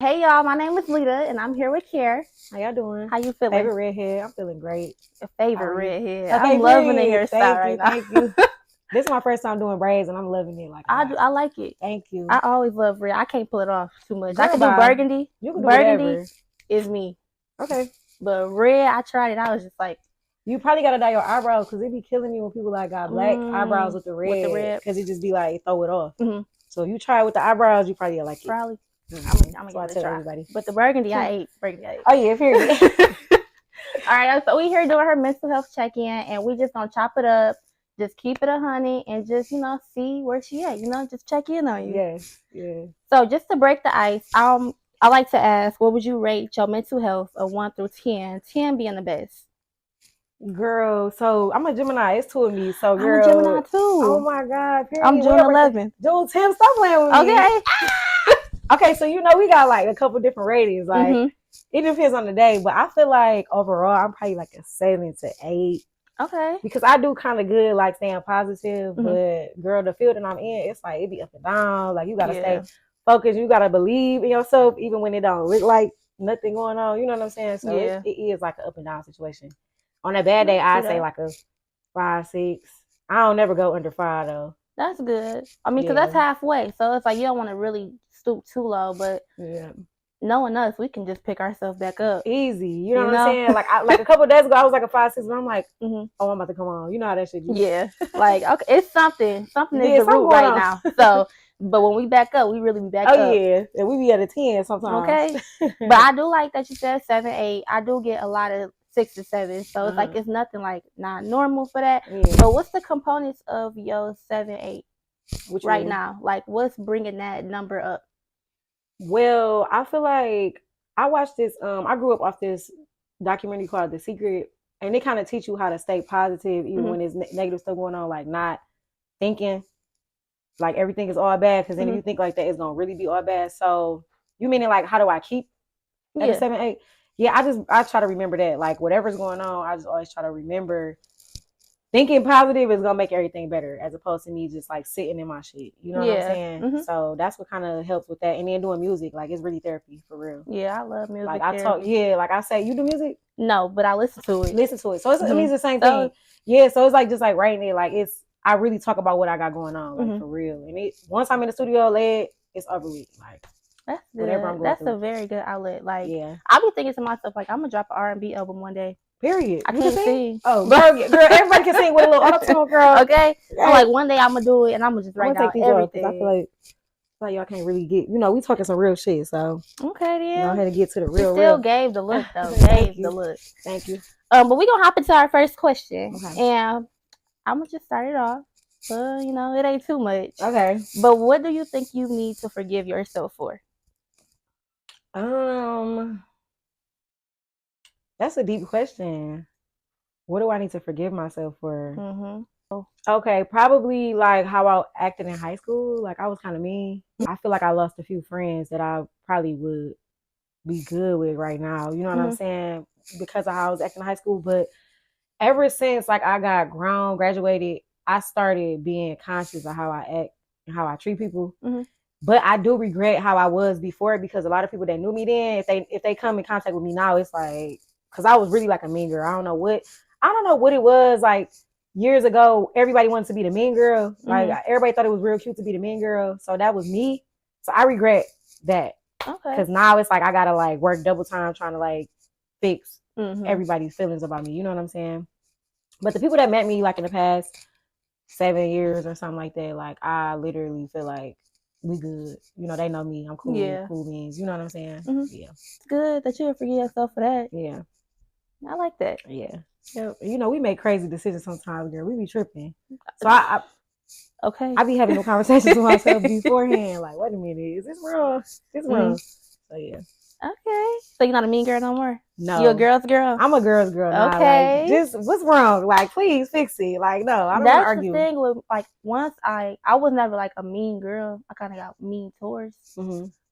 Hey y'all, my name is Litta and I'm here with Caire. How y'all doing? How you feeling? Favorite redhead? I'm feeling great. Your favorite redhead. Okay, I'm loving the period. hairstyle right now. Thank you. This is my first time doing braids and I'm loving it. I like it. Thank you. I always love red. I can't pull it off too much. Girl, I can do burgundy. You can do burgundy whatever. Is me. Okay. But red, I tried it. I was just like, you probably gotta dye your eyebrows because it be killing me when people like got black eyebrows with the red. Because it just be like throw it off. Mm-hmm. So if you try it with the eyebrows, you probably like it. Probably. Mm-hmm. I'm gonna give it a try. Everybody. But the burgundy, I ate. Oh yeah, period. All right, so we here doing her mental health check-in, and we just gonna chop it up, just keep it 100, and just see where she at. Just check in on you. Yes, yeah. So just to break the ice, I like to ask, what would you rate your mental health of 1 through 10? 10 being the best. Girl, so I'm a Gemini. It's 2 of me. So girl, I'm a Gemini too. Oh my God, period. I'm June 11th. June 10th. Stop playing with me. Okay. Okay, so we got like a couple different ratings. Like it depends on the day, but I feel like overall I'm probably like a 7 to 8. Okay. Because I do kind of good like staying positive, but girl, the field that I'm in, it's like it be up and down. Like you gotta stay focused. You gotta believe in yourself, even when it don't look like nothing going on. You know what I'm saying? So it is like an up and down situation. On a bad day, I say like a 5, 6. I don't never go under 5 though. That's good. I mean, because that's halfway. So it's like you don't want to really stoop too low, but knowing us, we can just pick ourselves back up easy. You know what I'm saying? Like a couple of days ago, I was like a 5, 6, and I'm like, oh, I'm about to come on. You know how that shit is. Yeah. Like okay, it's something is the root right now. So, but when we back up, we really be back up. Oh yeah, and we be at a 10 sometimes. Okay. But I do like that you said 7, 8. I do get a lot of 6 to 7, so it's like it's nothing like not normal for that. So what's the components of your 7, 8 right now? Like what's bringing that number up? Well, I feel like I watched this. I grew up off this documentary called The Secret, and they kind of teach you how to stay positive even when there's negative stuff going on, like not thinking like everything is all bad. Because then if you think like that, it's gonna really be all bad. So you meaning like how do I keep at a 7, 8? Yeah, I try to remember that. Like whatever's going on, I just always try to remember thinking positive is gonna make everything better, as opposed to me just like sitting in my shit. You know what I'm saying? So that's what kind of helps with that. And then doing music, like it's really therapy for real. Yeah, I love music. Like I talk, like I say, you do music? No, but I listen to it. So it's it means the same thing. Yeah, so it's like just like writing it. Like I really talk about what I got going on, like for real. And once I'm in the studio, it's over with. Like. That's good. That's a very good outlet. Like, I be thinking to myself, like, I'm gonna drop an R&B album one day. Period. I can't sing. Oh, girl, everybody can sing with a little auto-tune, girl. Okay. So, like, one day I'm gonna do it, and I'm gonna just write down everything. I feel like y'all can't really get. We talking some real shit. So okay, then. I had to get to the real. Still gave the look though. Gave the look. Thank you. But we gonna hop into our first question, and I'm gonna just start it off. It ain't too much. Okay. But what do you think you need to forgive yourself for? That's a deep question. What do I need to forgive myself for? Okay, probably like how I acted in high school. Like I was kind of mean. I feel like I lost a few friends that I probably would be good with right now. You know what I'm saying? Because of how I was acting in high school. But ever since like I got graduated, I started being conscious of how I act and how I treat people. But I do regret how I was before, because a lot of people that knew me then, if they come in contact with me now, it's like, because I was really like a mean girl. I don't know what it was. Like years ago, everybody wanted to be the mean girl. Like everybody thought it was real cute to be the mean girl. So that was me. So I regret that. Okay. Because now it's like I gotta like work double time trying to like fix everybody's feelings about me. You know what I'm saying? But the people that met me like in the past 7 years or something like that, like I literally feel like we good. They know me. I'm cool. Yeah. Cool beans. You know what I'm saying? Yeah. It's good that you forgive yourself for that. Yeah. I like that. Yeah. We make crazy decisions sometimes, girl. We be tripping. So I be having no conversations with myself beforehand. Like, wait a minute, is this wrong? This wrong. So yeah. Okay. So you're not a mean girl no more? No. You're a girl's girl? I'm a girl's girl now. Okay. Like, just what's wrong? Like, please fix it. Like, no, I don't want to argue. That's the thing with, like, once I was never, like, a mean girl. I kind of got mean towards.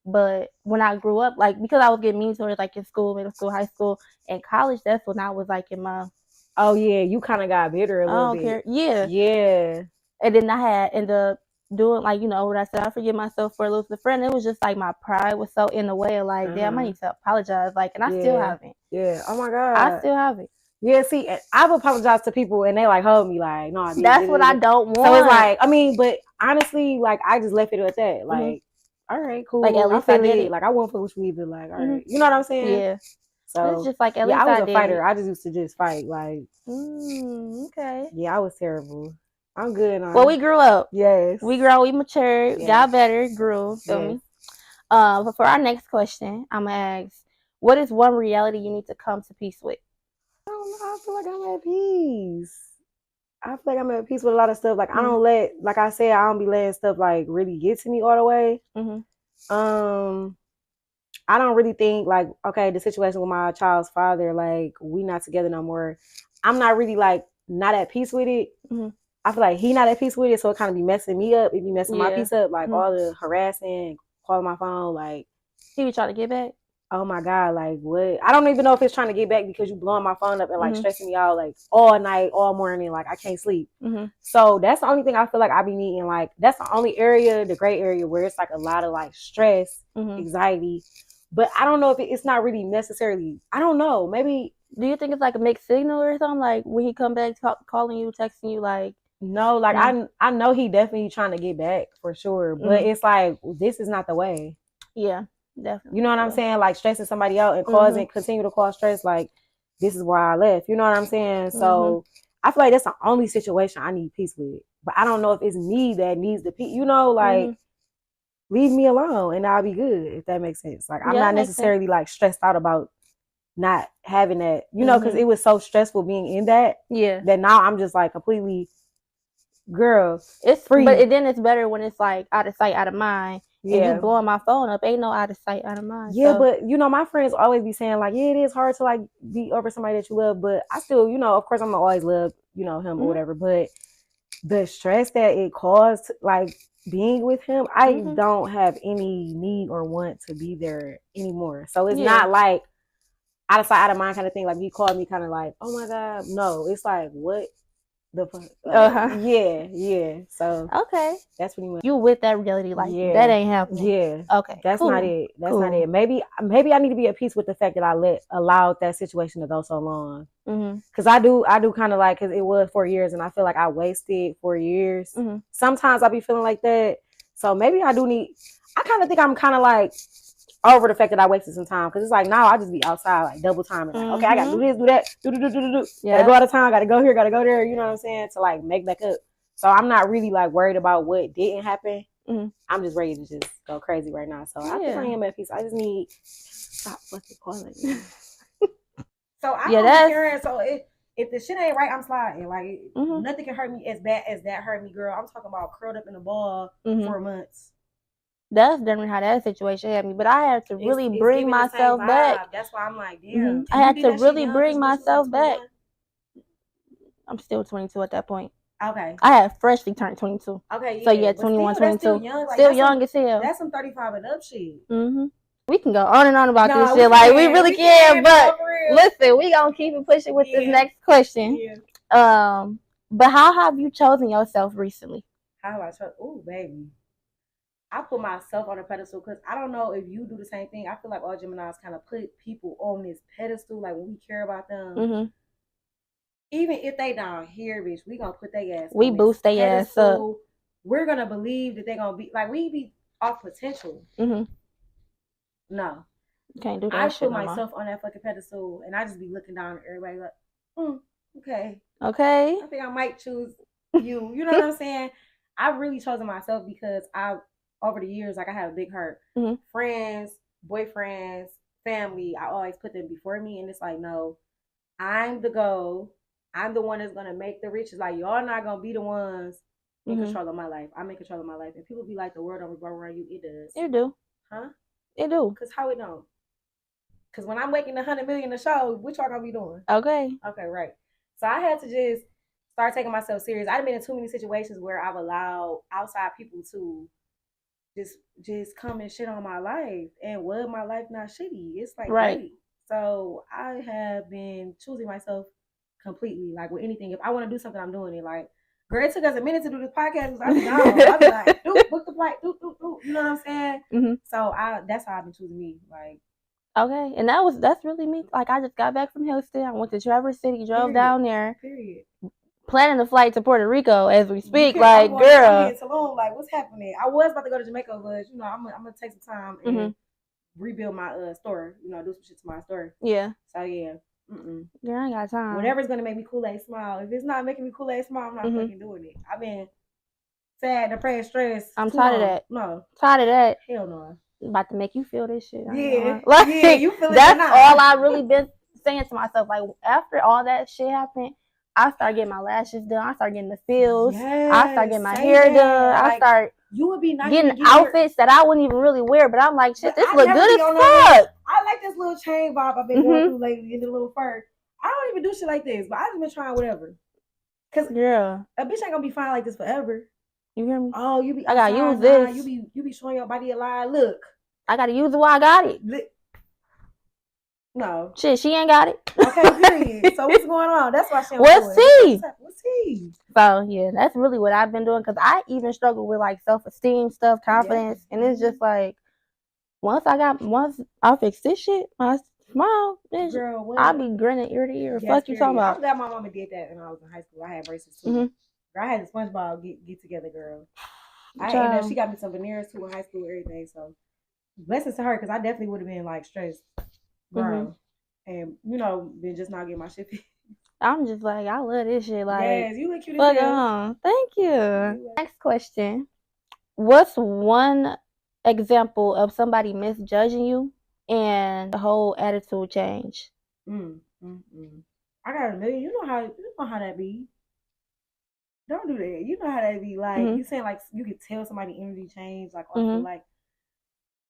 But when I grew up, like, because I was getting mean towards, like, in school, middle school, high school, and college, that's when I was, like, in my... Oh, yeah. You kind of got bitter a little bit. Care. Yeah. Yeah. And then I had, in the doing, like, you know, what I said, I forgive myself for losing a friend. It was just like my pride was so in the way of like, damn, I need to apologize. Like, and I still haven't. Yeah. Oh my God. I still haven't. Yeah, see, I've apologized to people and they like hold me like, no, that's what I don't want. So it's like, I mean, but honestly, like I just left it at that. Like, all right, cool. Like, at least I did it. Like I won't push me either. Like, all right, you know what I'm saying? Yeah. So it's just like, at least I was a fighter. It. I just used to just fight. Like, okay. Yeah, I was terrible. I'm good on. Well, we grew up. Yes. We grew. We matured. Yes. Got better. Grew. Feel me? But for our next question, I'm gonna ask, what is one reality you need to come to peace with? I don't know. I feel like I'm at peace. I feel like I'm at peace with a lot of stuff. Like I don't let, like I said, I don't be letting stuff like really get to me all the way. I don't really think like, okay, the situation with my child's father, like we not together no more. I'm not really like not at peace with it. I feel like he not at peace with it, so it kind of be messing me up. It be messing my peace up, like all the harassing, calling my phone, like he be trying to get back. Oh my God, like what? I don't even know if it's trying to get back because you blowing my phone up and like stressing me out like all night, all morning, like I can't sleep. So that's the only thing I feel like I be needing. Like that's the only area, the gray area where it's like a lot of like stress, anxiety. But I don't know if it's not really necessarily. I don't know. Maybe. Do you think it's like a mixed signal or something? Like when he come back, calling you, texting you, like. No, like I know he definitely trying to get back for sure, but it's like this is not the way. Yeah, definitely. You know what I'm saying? Like stressing somebody out and causing continue to cause stress. Like this is why I left. You know what I'm saying? So I feel like that's the only situation I need peace with. But I don't know if it's me that needs the peace. You know, like leave me alone and I'll be good. If that makes sense. Like I'm not necessarily like stressed out about not having that. You know, because it was so stressful being in that. Yeah. That now I'm just like completely. Girl, it's free. But then it's better when it's like out of sight, out of mind. Yeah. And you blowing my phone up, ain't no out of sight, out of mind. Yeah, so. But you know, my friends always be saying like, yeah, it is hard to like be over somebody that you love, but I still, you know, of course I'm gonna always love, you know, him or whatever. But the stress that it caused, like being with him, I don't have any need or want to be there anymore. So it's not like out of sight, out of mind kind of thing. Like he called me kind of like, oh my God, no. It's like what. Yeah. So okay, that's what he went. You with that reality, like that ain't happening. Yeah. Okay. That's not it. That's not it. Maybe I need to be at peace with the fact that I allowed that situation to go so long. Cause I do kind of like, cause it was 4 years and I feel like I wasted 4 years. Sometimes I be feeling like that. So maybe I do need. I kind of think I'm kind of like over the fact that I wasted some time, because it's like now I just be outside like double time and like, okay, I gotta do this, do that, do. Yeah. Gotta go out of town, gotta go here, gotta go there. You know what I'm saying? To like make back up. So I'm not really like worried about what didn't happen. I'm just ready to just go crazy right now. So I think I am at peace. I just need stop fucking calling me. So I don't care. So if the shit ain't right, I'm sliding. Like nothing can hurt me as bad as that hurt me, girl. I'm talking about curled up in a ball for months. That's definitely how that situation had me, but I had to really bring myself back. That's why I'm like, damn. I had to really bring myself back. I'm still 22 at that point. Okay. I had freshly turned 22. Okay. Yeah. So yeah, 21, 22. Still young as hell. That's some 35 and up shit. We can go on and on about this shit. Like we really can, but listen, we gonna keep it pushing with this next question. Yeah. But how have you chosen yourself recently? How have I chosen? Oh, baby. I put myself on a pedestal because I don't know if you do the same thing. I feel like all Geminis kind of put people on this pedestal. Like when we care about them, even if they down here, bitch, we gonna put their ass. We boost their ass up. We're gonna believe that they gonna be like we be off potential. No, can't do that. I put myself on that fucking pedestal, and I just be looking down at everybody like, okay. I think I might choose you. You know what I'm saying? I've really chosen myself because over the years, like I have a big heart. Friends, boyfriends, family, I always put them before me. And it's like, no, I'm the goal. I'm the one that's going to make the riches. Like, y'all not going to be the ones in control of my life. I'm in control of my life. And people be like, the world don't revolve around you. It does. It do. Huh? It do. Because how it don't? Because when I'm making 100 million a show, what y'all going to be doing? Okay, right. So I had to just start taking myself serious. I've been in too many situations where I've allowed outside people to just come and shit on my life, and what my life not shitty. It's like great. So I have been choosing myself completely. Like with anything, if I want to do something, I'm doing it. Like Girl, it took us a minute to do this podcast. I be gone. I be like, book the flight, you know what I'm saying? Mm-hmm. So that's how I've been choosing me. Like, okay, and that's really me. Like, I just got back from Houston. I went to Traverse City, drove down there. Period. Planning the flight to Puerto Rico as we speak. Like, girl, I'm in Tulum. Like, what's happening? I was about to go to Jamaica, but you know, I'm gonna take some time and rebuild my store. You know, do some shit to my store. Yeah. So yeah. Yeah, I ain't got time. Whatever's gonna make me Kool-Aid smile. If it's not making me Kool-Aid smile, I'm not fucking doing it. I've been sad, depressed, stressed. I'm tired of that. No. Tired of that. Hell no. About to make you feel this shit. Yeah. Like, yeah, you feel it. That's all I really been saying to myself. Like, after all that shit happened, I start getting my lashes done. I start getting the fills. Yes, I start getting my hair done. Like, I start getting outfits that I wouldn't even really wear. But I'm like, shit, this look good as fuck. I like this little chain vibe I've been going through lately in the little fur. I don't even do shit like this, but I just been trying whatever. Cause a bitch ain't gonna be fine like this forever. You hear me? Oh, you be. I gotta use this. You be showing your body a lie. Look, I gotta use it while I got it. No. Shit, she ain't got it. Okay, period. So what's going on? That's why she. We'll see. What's he? So yeah, that's really what I've been doing. Cause I even struggle with like self-esteem stuff, confidence, and it's just like once I fix this shit, my smile, bitch, girl, I'll be grinning ear to ear. Yes, fuck you talking about? I'm glad my mama did that when I was in high school. I had braces too. Girl, I had the SpongeBob get together, girl. She got me some veneers too in high school, everything. So blessings to her, because I definitely would have been like stressed, girl, and you know, been just not getting my shit fixed. I'm just like, I love this shit. Like, yes, you look cute as hell. Thank you. Next question: what's one example of somebody misjudging you and the whole attitude change? I got a million. You know how that be. Don't do that. You know how that be. Like you saying, like you could tell somebody energy change. Like also, like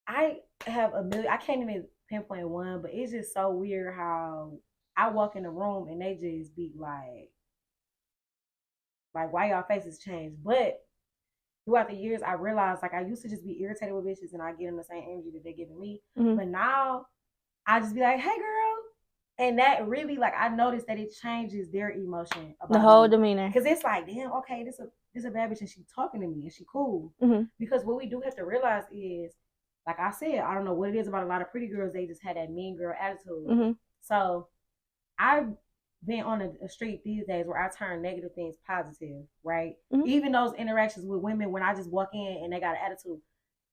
I have a million. I can't even pinpoint one, but it's just so weird how I walk in the room and they just be like why y'all faces change. But throughout the years, I realized like I used to just be irritated with bitches and I get them the same energy that they're giving me. But now I just be like, hey girl. And that really, like, I noticed that it changes their emotion about the whole demeanor. Because it's like, damn, okay, this a bad bitch and she's talking to me and she cool. Because what we do have to realize is, like I said, I don't know what it is about a lot of pretty girls. They just had that mean girl attitude. So I've been on a streak these days where I turn negative things positive, right? Even those interactions with women when I just walk in and they got an attitude.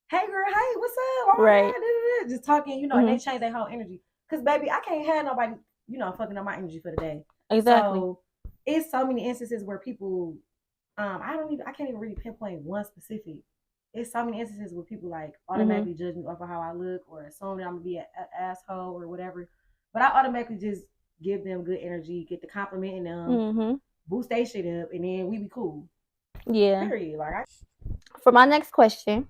Hey girl, hey, what's up? Oh, right. God, just talking, you know, and they change their whole energy. Because, baby, I can't have nobody, you know, fucking up my energy for the day. Exactly. So, it's so many instances where people, I can't even really pinpoint one specific. It's so many instances where people, like, automatically judge me off of how I look or assume that I'm going to be an asshole or whatever. But I automatically just give them good energy, get the compliment in them, boost their shit up, and then we be cool. Yeah. Period. Like, for my next question,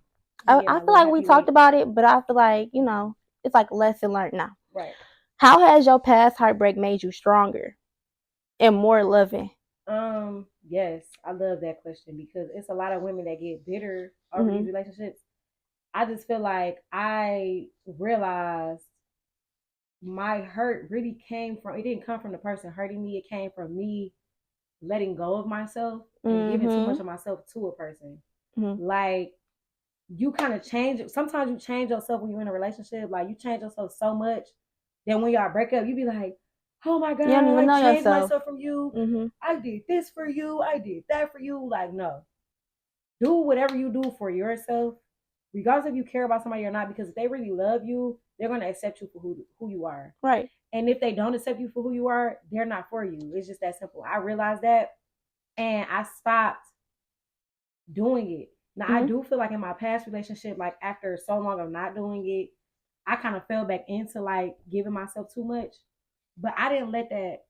I feel like we talked about it, but I feel like, you know, it's like lesson learned now. Right. How has your past heartbreak made you stronger and more loving? Yes, I love that question because it's a lot of women that get bitter over these relationships. I just feel like I realized my hurt really it didn't come from the person hurting me. It came from me letting go of myself and giving too much of myself to a person. Like, you kind of change it. Sometimes you change yourself when you're in a relationship. Like, you change yourself so much that when y'all break up, you be like, oh my God, I changed myself from you. I did this for you. I did that for you. Like, no. Do whatever you do for yourself, regardless if you care about somebody or not, because if they really love you, they're going to accept you for who you are. Right. And if they don't accept you for who you are, they're not for you. It's just that simple. I realized that, and I stopped doing it. Now, I do feel like in my past relationship, like after so long of not doing it, I kind of fell back into like giving myself too much. But I didn't let that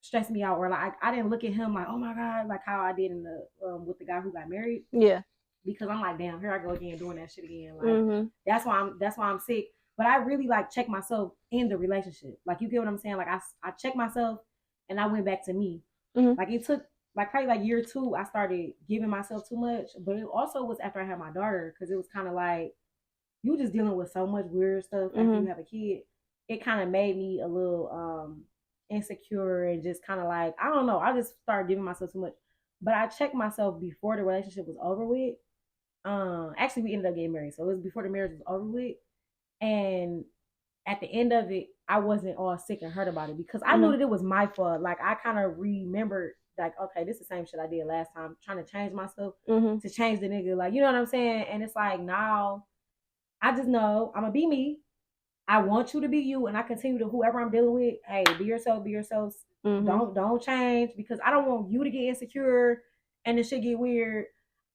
stress me out, or like I didn't look at him like, oh my God, like how I did in the with the guy who got married. Yeah. Because I'm like, damn, here I go again doing that shit again. Like that's why I'm sick. But I really like check myself in the relationship. Like, you get what I'm saying? Like I checked myself and I went back to me. Like, it took like probably like year 2, I started giving myself too much. But it also was after I had my daughter, because it was kind of like you just dealing with so much weird stuff after you have a kid. It kind of made me a little insecure and just kind of like, I don't know. I just started giving myself too much. But I checked myself before the relationship was over with. Actually, we ended up getting married, so it was before the marriage was over with. And at the end of it, I wasn't all sick and hurt about it because I knew that it was my fault. Like I kind of remembered, like, okay, this is the same shit I did last time, trying to change myself to change the nigga. Like, you know what I'm saying? And it's like now, I just know I'm gonna be me. I want you to be you, and I continue to whoever I'm dealing with. Hey, be yourself. Be yourself. Don't change because I don't want you to get insecure and the shit get weird.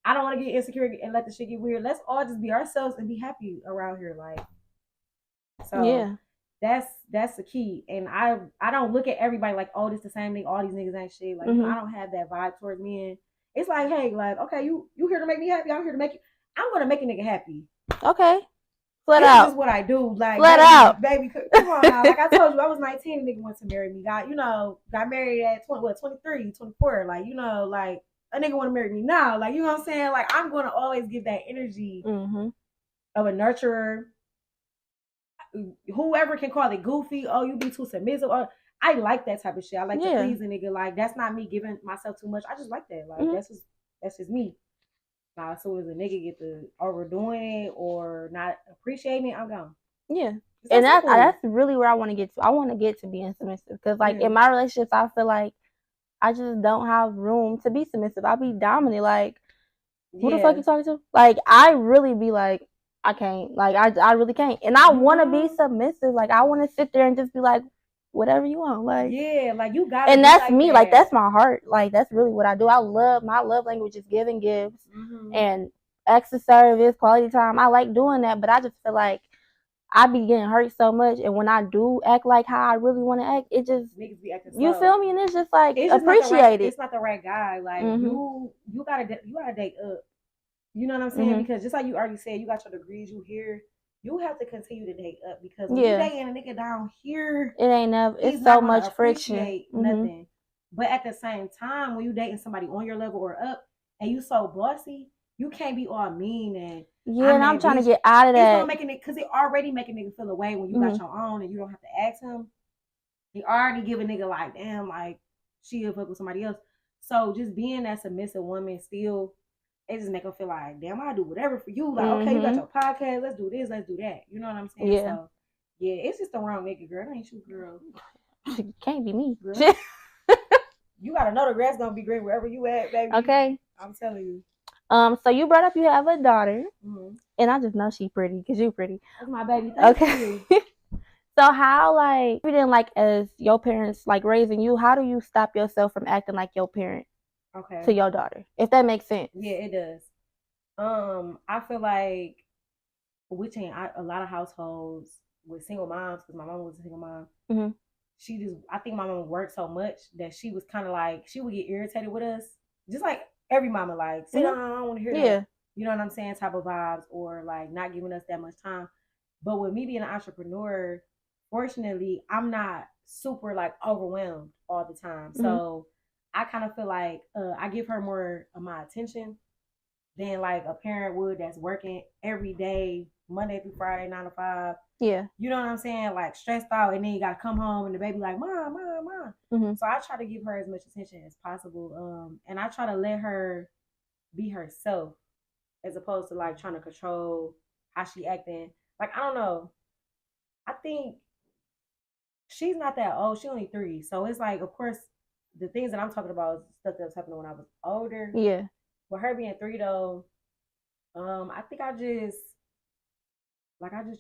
I don't want to get insecure and let the shit get weird. Let's all just be ourselves and be happy around here, like. So yeah, that's the key. And I don't look at everybody like, oh, this the same thing. All these niggas ain't shit. Like, you know, I don't have that vibe towards men. It's like, hey, like, okay, you here to make me happy. I'm here to make you. I'm gonna make a nigga happy. Okay. Flat this out. This is what I do. Like, flat out. Baby, come on now. Like I told you, I was 19. The nigga wanted to marry me. Got married at 23, 24. Like, you know, like a nigga want to marry me now. Like, you know what I'm saying? Like, I'm gonna always give that energy of a nurturer. Whoever can call it goofy, oh, you be too submissive. Or I like that type of shit. I like to please a nigga. Like, that's not me giving myself too much. I just like that. Like, that's just me. Now, as soon as a nigga get to overdoing it or not appreciating it, I'm gone. Yeah. And that's really where I want to get to. I want to get to being submissive. Because, like, in my relationships, I feel like I just don't have room to be submissive. I'll be dominant. Like, who the fuck you talking to? Like, I really be like, I can't. Like, I really can't. And I want to be submissive. Like, I want to sit there and just be like, whatever you want. Like, yeah, like, you got to. And that's like me. That. Like, that's my heart. Like, that's really what I do. My love language is giving gifts and acts of service, quality time. I like doing that, but I just feel like I be getting hurt so much, and when I do act like how I really want to act, it just niggas be acting you feel me, and it's just like it's appreciate it. It's not the right guy. Like you gotta date up. You know what I'm saying? Because just like you already said, you got your degrees. You here. You have to continue to date up because when you dating a nigga down here, it ain't never. It's so much friction. Nothing. But at the same time, when you dating somebody on your level or up, and you so bossy, you can't be all mean and. Yeah, and I'm trying to get out of that. It's gonna make it because it already make a nigga feel away when you got your own and you don't have to ask him. He already give a nigga like, damn, like she'll fuck with somebody else. So just being that submissive woman still, it just make him feel like, damn, I'll do whatever for you. Like, okay, you got your podcast, let's do this, let's do that. You know what I'm saying? Yeah. So yeah, it's just the wrong nigga, girl. It ain't you, girl. It can't be me. Girl. You gotta know the grass gonna be green wherever you at, baby. Okay. I'm telling you. So you brought up you have a daughter, and I just know she pretty because you pretty. That's my baby. Thank you. So how, like, you didn't, like, as your parents, like, raising you, how do you stop yourself from acting like your parent to your daughter, if that makes sense? Yeah, it does. I feel like a lot of households with single moms, because my mom was a single mom, I think my mom worked so much that she was kind of like, she would get irritated with us, just like every mama, like, sit down, I don't want to hear that. You know what I'm saying? Type of vibes, or like not giving us that much time. But with me being an entrepreneur, fortunately, I'm not super like overwhelmed all the time. So I kind of feel like I give her more of my attention than like a parent would that's working every day, Monday through Friday, 9 to 5. Yeah. You know what I'm saying? Like stressed out, and then you gotta come home and the baby like, mom. So I try to give her as much attention as possible. And I try to let her be herself as opposed to like trying to control how she acting. Like, I don't know. I think she's not that old. She only 3. So it's like, of course, the things that I'm talking about is stuff that was happening when I was older. Yeah. With her being 3 though, I think I just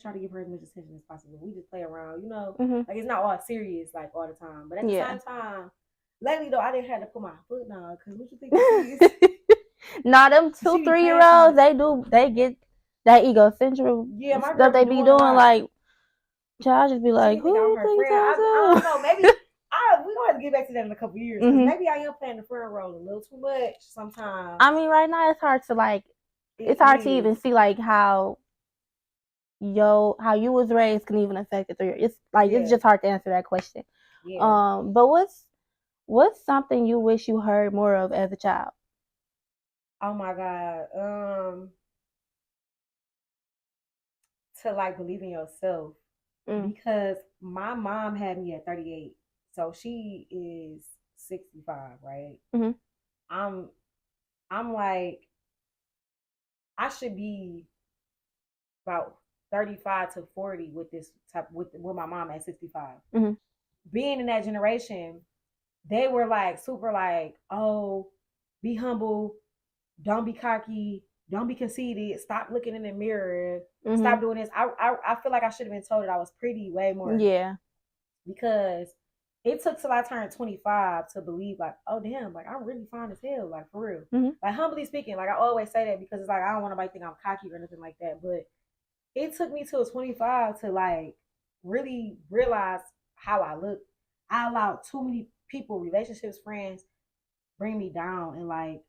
try to give her as much attention as possible. We just play around, you know. Like, it's not all serious like all the time. But at the same time, lately though, I didn't have to put my foot down because what you think it is? Nah, them 2, 3-year-olds, they get that egocentric stuff they be doing. Like, child just be like, who you think I don't know. Maybe we gonna have to get back to that in a couple years. Maybe I am playing the friend role a little too much sometimes. I mean, right now it's hard to like. It's hard to even see like how you was raised can even affect the 3 years. It's like it's just hard to answer that question. Yeah. But what's something you wish you heard more of as a child? Oh my God. To like believe in yourself. Because my mom had me at 38. So she is 65, right? I'm like, I should be about 35 to 40 with this type with my mom at 65. Mm-hmm. Being in that generation, they were like super like, oh, be humble, don't be cocky, don't be conceited, stop looking in the mirror, stop doing this. I feel like I should have been told that I was pretty way more. Yeah. Because it took till I turned 25 to believe like, oh damn, like I'm really fine as hell, like for real. Mm-hmm. Like humbly speaking, like I always say that because it's like I don't want nobody to think I'm cocky or anything like that. But it took me till 25 to like really realize how I look. I allowed too many people, relationships, friends, bring me down. And like,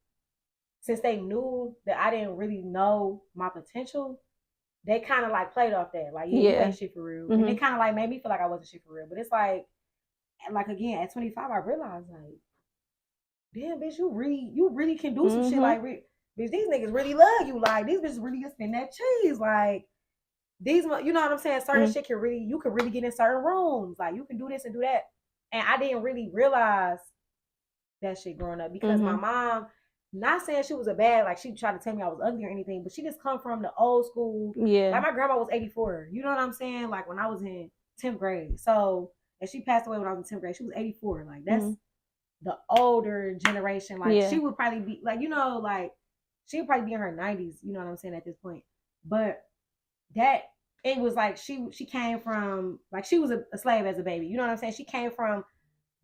since they knew that I didn't really know my potential, they kind of like played off that. Like, yeah, you ain't shit for real. And it kind of like made me feel like I wasn't shit for real. But it's like again, at 25, I realized like, damn, bitch, you really can do some shit. Like, bitch, these niggas really love you. Like, these bitches really can spin that cheese. Like, these, you know what I'm saying? Certain shit you can really get in certain rooms. Like, you can do this and do that. And I didn't really realize that shit growing up because my mom, not saying she was a bad, like she tried to tell me I was ugly or anything, but she just come from the old school. Yeah. Like my grandma was 84. You know what I'm saying? Like when I was in 10th grade. So, and she passed away when I was in 10th grade. She was 84. Like that's the older generation. Like she would probably be like, you know, like she would probably be in her 90s. You know what I'm saying at this point. But that, it was like she came from, like she was a slave as a baby. You know what I'm saying? She came from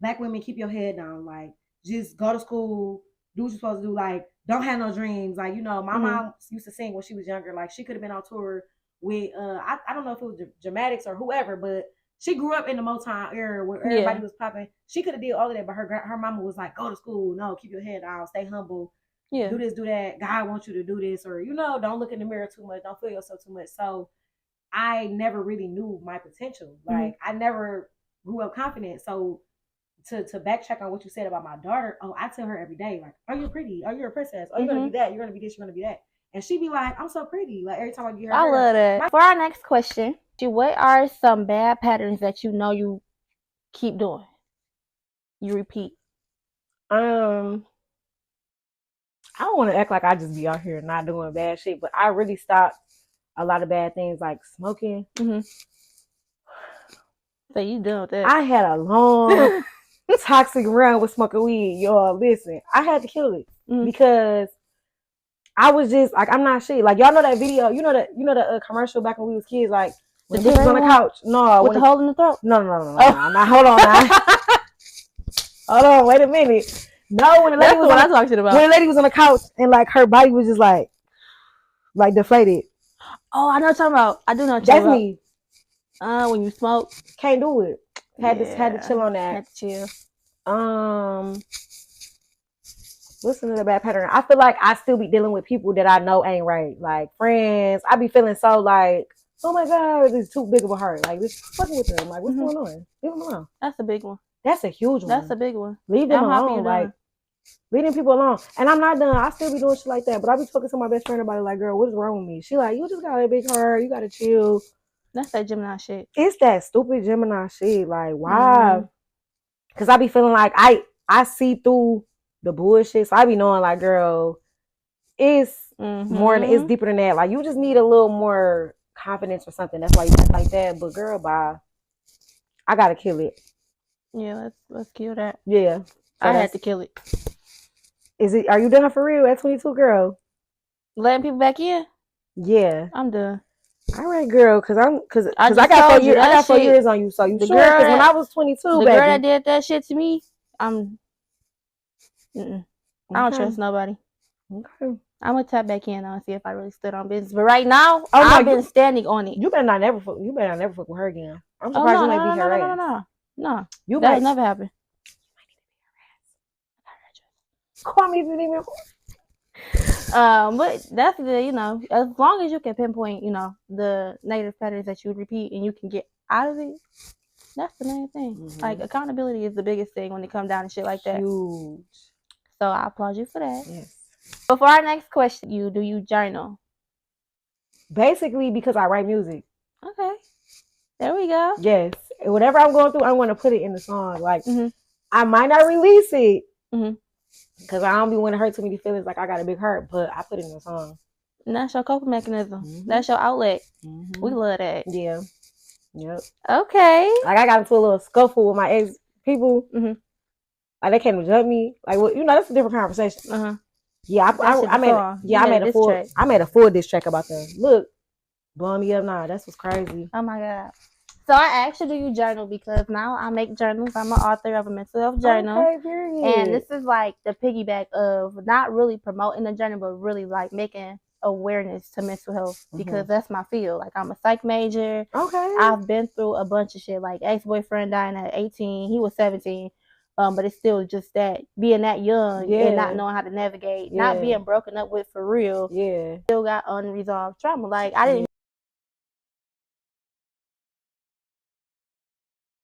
black women, keep your head down. Like just go to school, do what you're supposed to do. Like don't have no dreams. Like, you know, my mom used to sing when she was younger. Like she could have been on tour with, I don't know if it was Dramatics or whoever, but she grew up in the Motown era where everybody was popping. She could have did all of that, but her mama was like, go to school. No, keep your head down. Stay humble. Yeah. Do this, do that. God wants you to do this. Or, you know, don't look in the mirror too much. Don't feel yourself too much. So I never really knew my potential. Like I never grew up confident. So to backtrack on what you said about my daughter, oh, I tell her every day, like, are you pretty? Are you a princess? Oh, you're gonna be that, you're gonna be this, you're gonna be that. And she be like, I'm so pretty. Like every time I get her. I love that. For our next question, what are some bad patterns that you know you keep doing? You repeat. I don't want to act like I just be out here not doing bad shit, but I really stopped a lot of bad things like smoking. So you done with that? I had a long toxic run with smoking weed, y'all. Listen, I had to kill it because I was just like, I'm not shit. Like y'all know that video, you know the commercial back when we was kids, like when the was on the couch. No, with the hole in the throat. No. Now hold on now. Hold on, wait a minute. No, when the lady was I talked about. When the lady was on the couch and like her body was just like deflated. Oh, I know what you're talking about. I do know what you're talking about. That's me. When you smoke, can't do it. Had to chill on that. Had to chill. Listen to the bad pattern. I feel like I still be dealing with people that I know ain't right. Like friends, I be feeling so like, oh my god, this is too big of a heart. Like just fucking with them. Like what's going on? Leave them alone. That's a big one. That's a huge one. That's a big one. Leave them alone. Like leaving people alone. And I'm not done. I still be doing shit like that. But I be talking to my best friend about it. Like, girl, what is wrong with me? She like, you just got a big heart. You gotta chill. That's that Gemini shit. It's that stupid Gemini shit. Like, why? Because I be feeling like I see through the bullshit. So I be knowing like, girl, it's more than, it's deeper than that. Like, you just need a little more confidence or something. That's why you act like that. But girl, bye. I gotta kill it. Yeah, let's kill that. Yeah. So I had to kill it. Are you done for real at 22, girl? Letting people back in? Yeah. I'm done. All right, girl, because I got 4 years. I got 4 years on you, so you sure? Because when I was 22, the baby, girl that did that shit to me, I don't trust nobody. Okay. I'm gonna tap back in and see if I really stood on business. But right now, I've been standing on it. You better not never fuck with her again. I'm surprised you might be her ass. No. That has never happened. Call me if you need me. But that's the, you know, as long as you can pinpoint, you know, the negative patterns that you repeat and you can get out of it, that's the main thing. Like accountability is the biggest thing when it comes down to shit like that. Huge. So I applaud you for that. Yes. But for our next question, do you journal? Basically, because I write music. Okay. There we go. Yes. Whatever I'm going through, I want to put it in the song. Like I might not release it. Because I don't be wanting to hurt too many feelings like I got a big heart, but I put it in a song. And that's your coping mechanism. That's your outlet. We love that. Yeah. Yep. Okay. Like I got into a little scuffle with my ex people. Like they came to judge me. Like, well, that's a different conversation. Yeah, I made a full diss track about them. Look, blowing me up now. That's what's crazy. Oh my God. So I asked you, do you journal? Because now I make journals. I'm an author of a mental health journal. Okay, period. And this is like the piggyback of not really promoting the journal, but really like making awareness to mental health because that's my field. Like I'm a psych major. Okay. I've been through a bunch of shit. Like ex-boyfriend dying at 18. He was 17. But it's still just that being that young and not knowing how to navigate, not being broken up with for real. Yeah. Still got unresolved trauma. Like I didn't